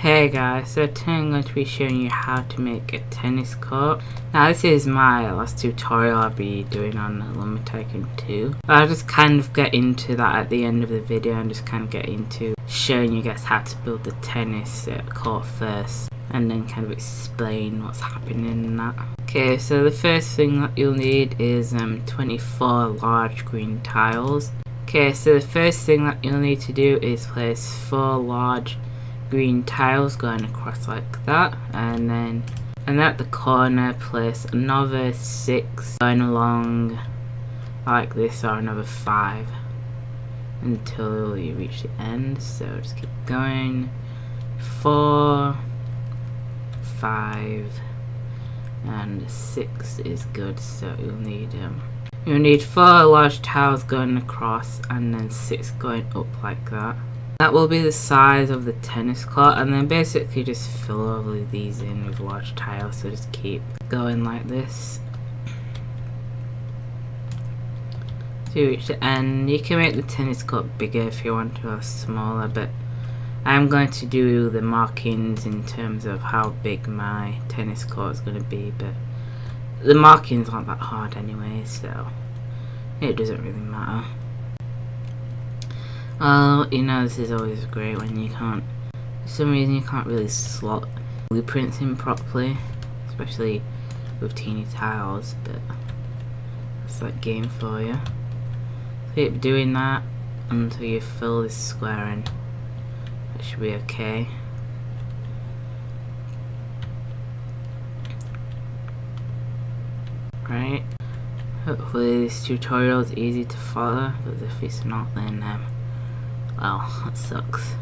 Hey guys, so today I'm going to be showing you how to make a tennis court. Now this is my last tutorial I'll be doing on Lumber Tycoon 2. I'll just kind of get into that at the end of the video and just kind of get into showing you guys how to build the tennis court first, and then kind of explain what's happening in that. Okay, so the first thing that you'll need is 24 large green tiles. Okay, so the first thing that you'll need to do is place 4 large green tiles going across like that, and at the corner place another 6 going along like this, or another 5 until you reach the end. So just keep going. 4, 5 and 6 is good. So you'll need 4 large tiles going across and then 6 going up like that. That will be the size of the tennis court, and then basically just fill all of these in with large tiles, so just keep going like this to reach the end. You can make the tennis court bigger if you want to, or smaller, but I'm going to do the markings in terms of how big my tennis court is going to be, but the markings aren't that hard anyway, so it doesn't really matter. You know, this is always great when you can't, for some reason you can't really slot blueprints in properly, especially with teeny tiles, but it's that game for you. Keep doing that until you fill this square in. That should be okay. Right, hopefully this tutorial is easy to follow, but if it's not, then well, that sucks.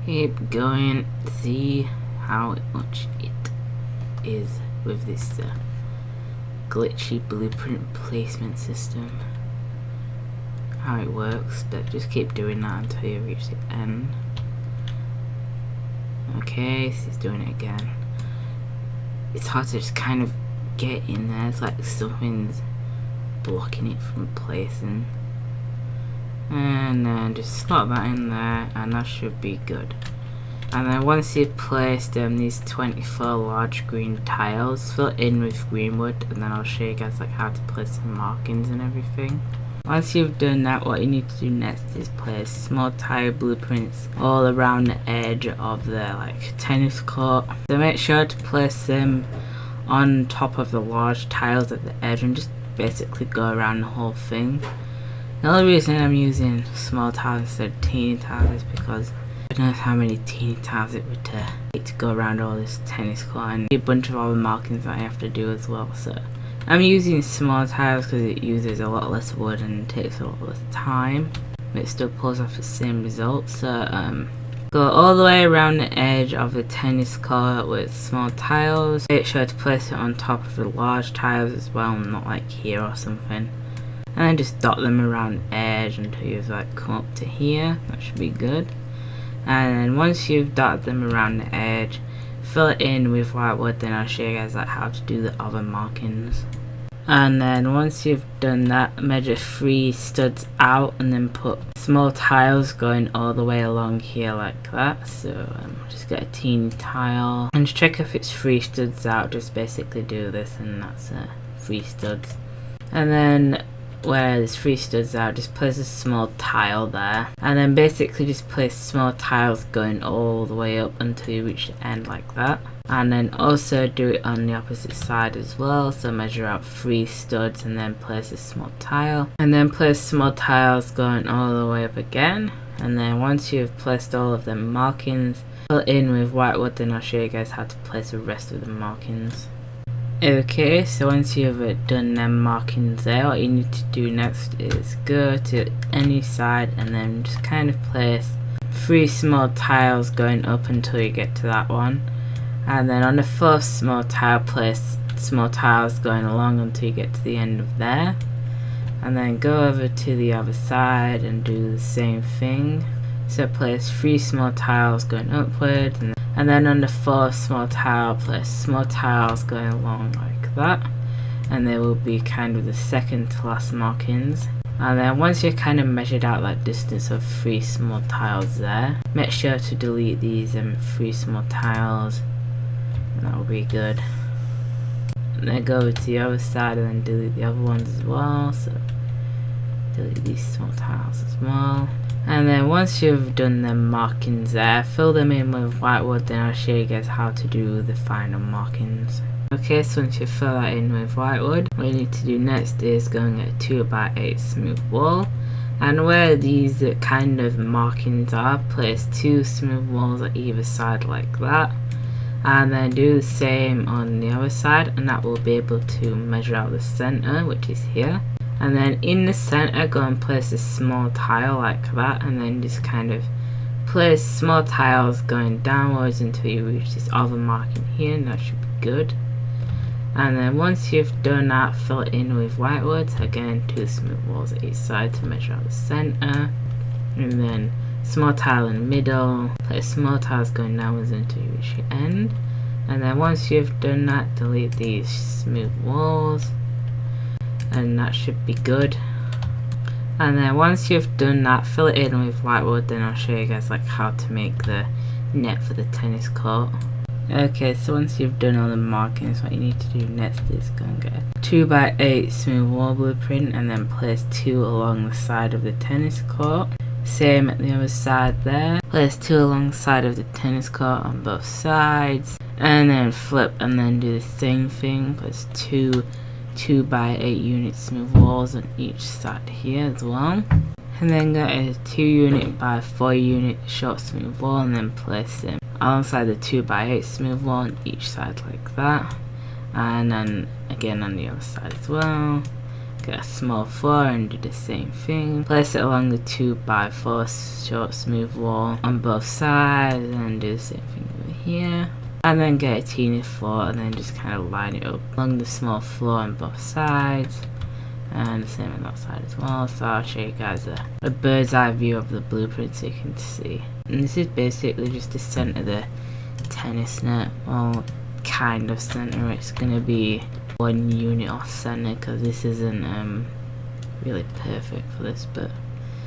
Keep going. See how much it is with this glitchy blueprint placement system. How it works, but just keep doing that until you reach the end. Okay, she's doing it again. It's hard to just kind of get in there. It's like something's blocking it from placing. And then just slot that in there, and that should be good. And then once you've placed these 24 large green tiles, fill it in with green wood, and then I'll show you guys like how to place some markings and everything. Once you've done that, what you need to do next is place small tile blueprints all around the edge of the tennis court. So make sure to place them on top of the large tiles at the edge and just basically go around the whole thing. The only reason I'm using small tiles instead of teeny tiles is because I don't know how many teeny tiles it would take to go around all this tennis court, and a bunch of other markings that I have to do as well. So I'm using small tiles because it uses a lot less wood and takes a lot less time, but it still pulls off the same result. So go all the way around the edge of the tennis court with small tiles. Make sure to place it on top of the large tiles as well, not like here or something. And then just dot them around the edge until you've come up to here. That should be good. And then once you've dotted them around the edge, fill it in with white wood. Then I'll show you guys how to do the other markings. And then once you've done that, measure 3 studs out, and then put small tiles going all the way along here like that. So just get a teeny tile and just check if it's 3 studs out. Just basically do this, and that's 3 studs. And then where there's 3 studs out, just place a small tile there, and then basically just place small tiles going all the way up until you reach the end like that. And then also do it on the opposite side as well, so measure out 3 studs and then place a small tile, and then place small tiles going all the way up again. And then once you've placed all of the markings, fill in with white wood. Then I'll show you guys how to place the rest of the markings. Okay, so once you've done them markings there, what you need to do next is go to any side and then just kind of place 3 small tiles going up until you get to that one. And then on the first small tile, place small tiles going along until you get to the end of there. And then go over to the other side and do the same thing. So place 3 small tiles going upwards, and then on the 4th small tile, place small tiles going along like that, and they will be kind of the second to last markings. And then once you've kind of measured out that distance of 3 small tiles there, make sure to delete these 3 small tiles, and that will be good. And then go to the other side and then delete the other ones as well, so delete these small tiles as well. And then once you've done the markings there, fill them in with whitewood, then I'll show you guys how to do the final markings. Okay, so once you fill that in with whitewood, what you need to do next is go and get a 2x8 smooth wall, and where these kind of markings are, place 2 smooth walls at either side like that, and then do the same on the other side, and that will be able to measure out the center, which is here. And then in the center, go and place a small tile like that, and then just kind of place small tiles going downwards until you reach this other marking here, and that should be good. And then once you've done that, fill it in with whitewood. Again, 2 smooth walls at each side to measure out the center, and then small tile in the middle, place small tiles going downwards until you reach the end. And then once you've done that, delete these smooth walls, and that should be good. And then once you've done that, fill it in with whitewood, then I'll show you guys like how to make the net for the tennis court. Okay, so once you've done all the markings, what you need to do next is go and get a 2x8 smooth wall blueprint, and then place 2 along the side of the tennis court. Same at the other side there. Place 2 along the side of the tennis court on both sides, and then flip and then do the same thing. Place 2 2x8 unit smooth walls on each side here as well, and then get a 2 unit by 4 unit short smooth wall, and then place them alongside the 2x8 smooth wall on each side like that, and then again on the other side as well. Get a small floor and do the same thing. Place it along the 2x4 short smooth wall on both sides, and do the same thing over here. And then get a teeny floor, and then just kind of line it up along the small floor on both sides, and the same on that side as well. So I'll show you guys a bird's eye view of the blueprint so you can see. And this is basically just the center of the tennis net. Well, kind of center. It's gonna be 1 unit off center because this isn't really perfect for this. But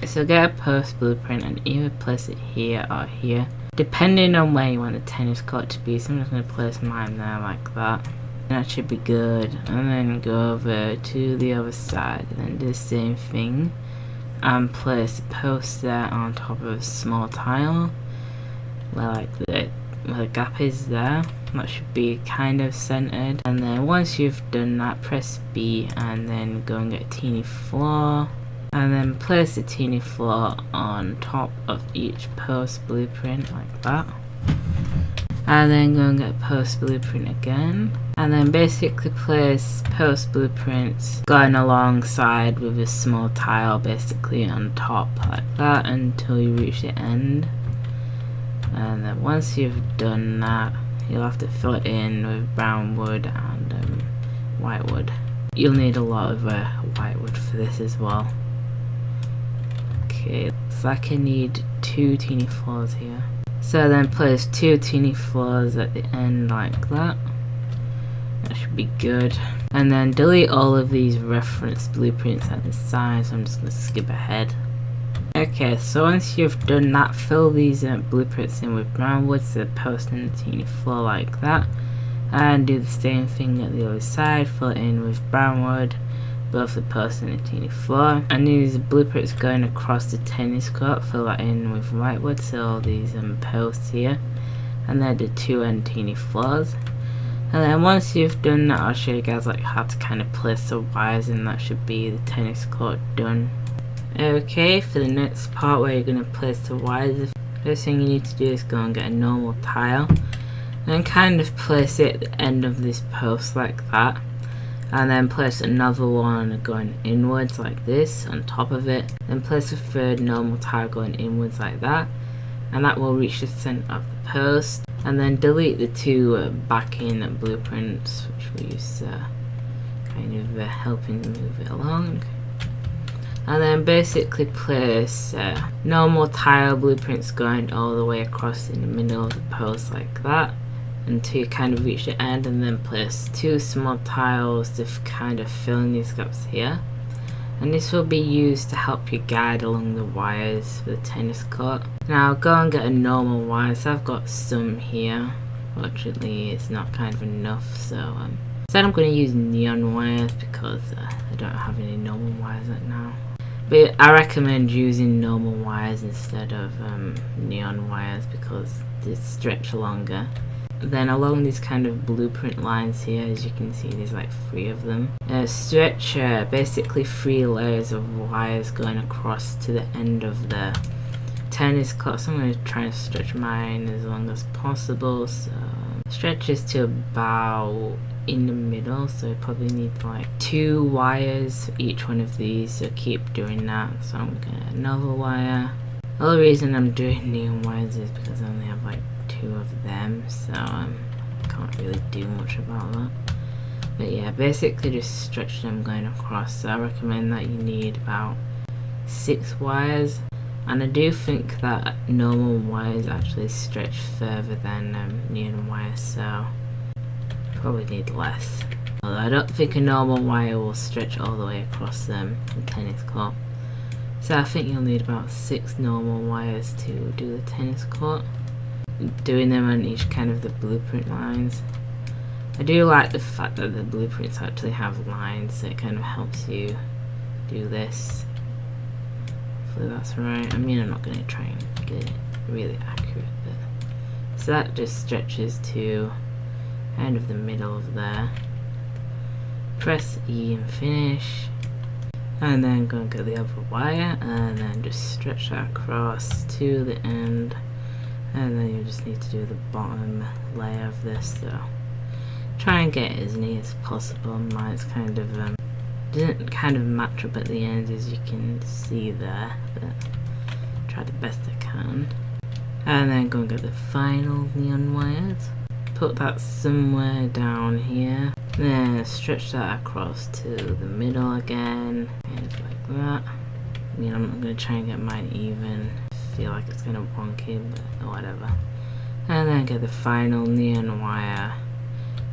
so get a post blueprint and either place it here or here, depending on where you want the tennis court to be. So I'm just going to place mine there like that. That should be good. And then go over to the other side and then do the same thing. And place a post there on top of a small tile where the gap is there. That should be kind of centered. And then once you've done that, press B and then go and get a teeny floor. And then place a teeny floor on top of each post blueprint like that. And then go and get a post blueprint again. And then basically place post blueprints going alongside with a small tile basically on top like that until you reach the end. And then once you've done that, you'll have to fill it in with brown wood and white wood. You'll need a lot of white wood for this as well. Okay, so I can need 2 teeny floors here. So then place 2 teeny floors at the end like that. That should be good. And then delete all of these reference blueprints at the side, so I'm just going to skip ahead. Okay, so once you've done that, fill these blueprints in with brown wood, so post in the teeny floor like that. And do the same thing at the other side, fill it in with brown wood, both the post and the teeny floor. And these blueprints going across the tennis court, fill that in with white wood, so all these posts here. And then the 2 end teeny floors. And then once you've done that, I'll show you guys like how to kind of place the wires, and that should be the tennis court done. Okay, for the next part where you're going to place the wires, the first thing you need to do is go and get a normal tile and kind of place it at the end of this post like that, and then place another one going inwards like this on top of it, then place a third normal tile going inwards like that, and that will reach the center of the post. And then delete the 2 backing blueprints which we use kind of helping move it along. And then basically place normal tile blueprints going all the way across in the middle of the post like that until you kind of reach the end, and then place 2 small tiles to kind of fill in these gaps here. and this will be used to help you guide along the wires for the tennis court. Now go and get a normal wire. So I've got some here. Fortunately it's not kind of enough, so instead I'm going to use neon wires because I don't have any normal wires right now. But I recommend using normal wires instead of neon wires because they stretch longer. Then along these kind of blueprint lines here, as you can see, there's like 3 of them. Stretch basically 3 layers of wires going across to the end of the tennis court. So I'm going to try and stretch mine as long as possible. So stretches to about in the middle, so you probably need like 2 wires for each one of these, so keep doing that. So I'm gonna get another wire. The only reason I'm doing neon wires is because I only have like 2 of them, so I can't really do much about that. But yeah, basically just stretch them going across. So I recommend that you need about 6 wires, and I do think that normal wires actually stretch further than neon wires, so probably need less. Although I don't think a normal wire will stretch all the way across the tennis court. So I think you'll need about 6 normal wires to do the tennis court. Doing them on each kind of the blueprint lines. I do like the fact that the blueprints actually have lines, so it kind of helps you do this. Hopefully that's right. I mean, I'm not going to try and get it really accurate, but so that just stretches to end of the middle of there. Press E and finish, and then go and get the other wire and then just stretch that across to the end, and then you just need to do the bottom layer of this. So try and get as neat as possible. Mine's kind of doesn't kind of match up at the ends, as you can see there, but try the best I can. And then go and get the final neon wires. Put that somewhere down here, then stretch that across to the middle again, and like that. I mean, I'm not going to try and get mine even. I feel like it's kind of wonky, but whatever. And then get the final neon wire,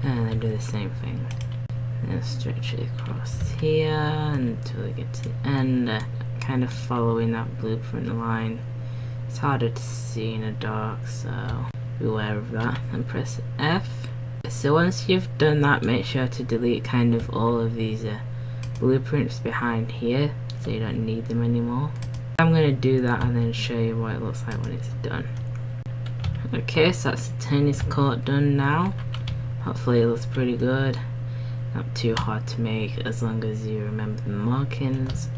and then do the same thing. And stretch it across here until we get to the end, kind of following that blueprint line. It's harder to see in the dark, so be aware of that, and press F. So once you've done that, make sure to delete kind of all of these blueprints behind here, so you don't need them anymore. I'm going to do that and then show you what it looks like when it's done. Okay, so that's the tennis court done now. Hopefully it looks pretty good. Not too hard to make as long as you remember the markings.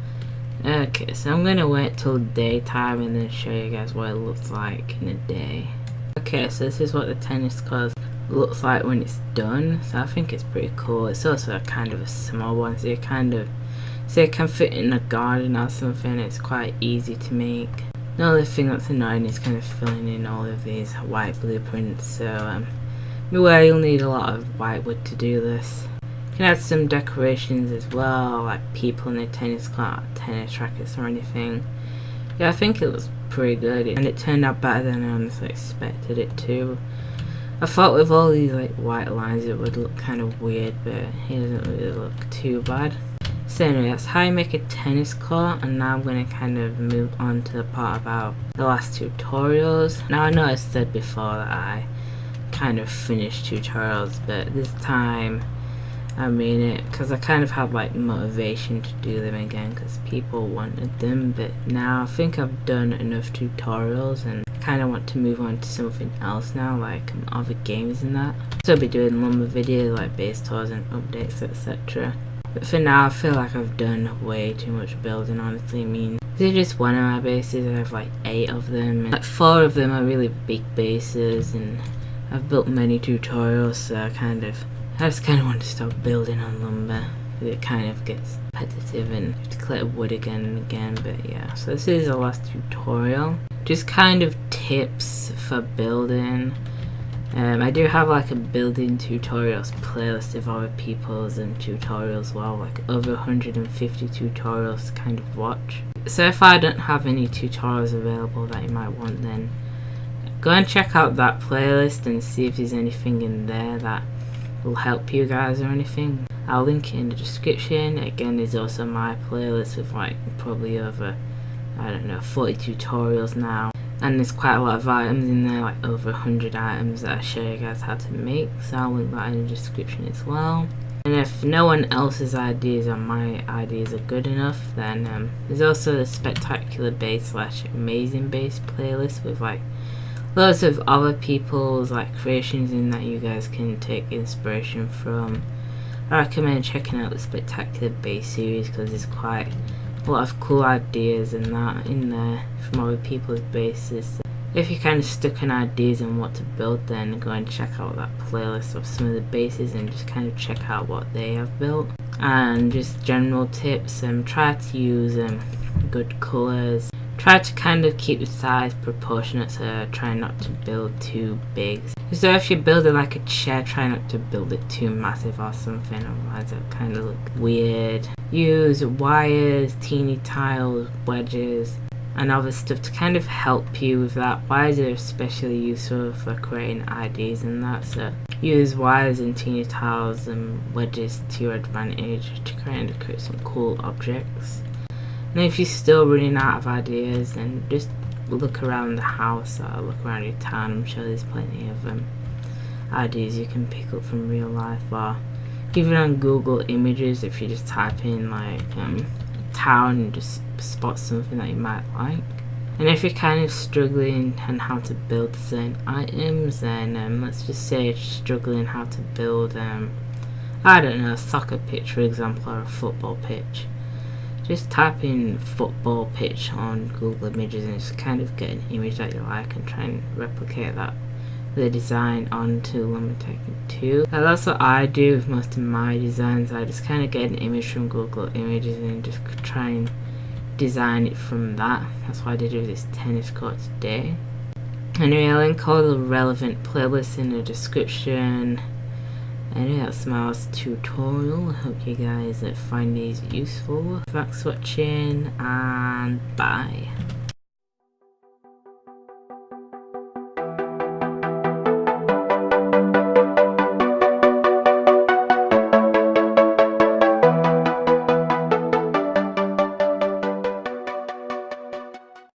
Okay, so I'm going to wait till daytime and then show you guys what it looks like in the day. Okay, so this is what the tennis court looks like when it's done. So I think it's pretty cool. It's also kind of a small one, so you can fit in a garden or something. It's quite easy to make. The only thing that's annoying is kind of filling in all of these white blueprints. So beware, you'll need a lot of white wood to do this. You can add some decorations as well, like people in the tennis court, tennis rackets or anything. Yeah, I think it looks pretty good, and it turned out better than I honestly expected it to. I thought with all these like white lines it would look kind of weird, but it doesn't really look too bad. So anyway, that's how you make a tennis court, and now I'm going to kind of move on to the part about the last tutorials. Now I know I said before that I kind of finished tutorials, but this time I mean it, because I kind of had like motivation to do them again because people wanted them. But now I think I've done enough tutorials and kind of want to move on to something else now, like other games and that. So I'll be doing longer videos like base tours and updates, etc. But for now I feel like I've done way too much building, honestly. I mean, this is just one of my bases. I have like 8 of them, and like 4 of them are really big bases, and I've built many tutorials, so I just kind of want to stop building on lumber. It kind of gets repetitive and you have to collect wood again and again. But yeah, so this is the last tutorial. Just kind of tips for building. I do have like a building tutorials playlist of other people's and tutorials, well, like over 150 tutorials to kind of watch. So if I don't have any tutorials available that you might want, then go and check out that playlist and see if there's anything in there that will help you guys or anything. I'll link it in the description. Again, there's also my playlist with like probably over, I don't know, 40 tutorials now, and there's quite a lot of items in there, like over 100 items that I show you guys how to make, so I'll link that in the description as well. And if no one else's ideas or my ideas are good enough, then there's also the spectacular base / amazing base playlist with like loads of other people's like creations in that you guys can take inspiration from. I recommend checking out the spectacular base series because there's quite a lot of cool ideas and that in there from other people's bases. If you're kind of stuck on ideas on what to build, then go and check out that playlist of some of the bases and just kind of check out what they have built. And just general tips, try to use good colours. Try to kind of keep the size proportionate, so try not to build too big. So if you're building like a chair, try not to build it too massive or something, otherwise it'll kind of look weird. Use wires, teeny tiles, wedges, and other stuff to kind of help you with that. Wires are especially useful for creating ideas and that, so use wires and teeny tiles and wedges to your advantage to kind of create some cool objects. And if you're still running out of ideas, then just look around the house or look around your town. I'm sure there's plenty of ideas you can pick up from real life, or even on Google Images if you just type in like town and just spot something that you might like. And if you're kind of struggling on how to build certain items, then let's just say you're struggling how to build I don't know, a soccer pitch for example, or a football pitch. Just type in football pitch on Google Images and just kind of get an image that you like and try and replicate that, the design onto Lumber Tycoon 2. And that's what I do with most of my designs. I just kind of get an image from Google Images and just try and design it from that. That's what I did with this tennis court today. Anyway, I'll link all the relevant playlists in the description. Anyway, that's my last tutorial. I hope you guys find these useful. Thanks for watching and bye.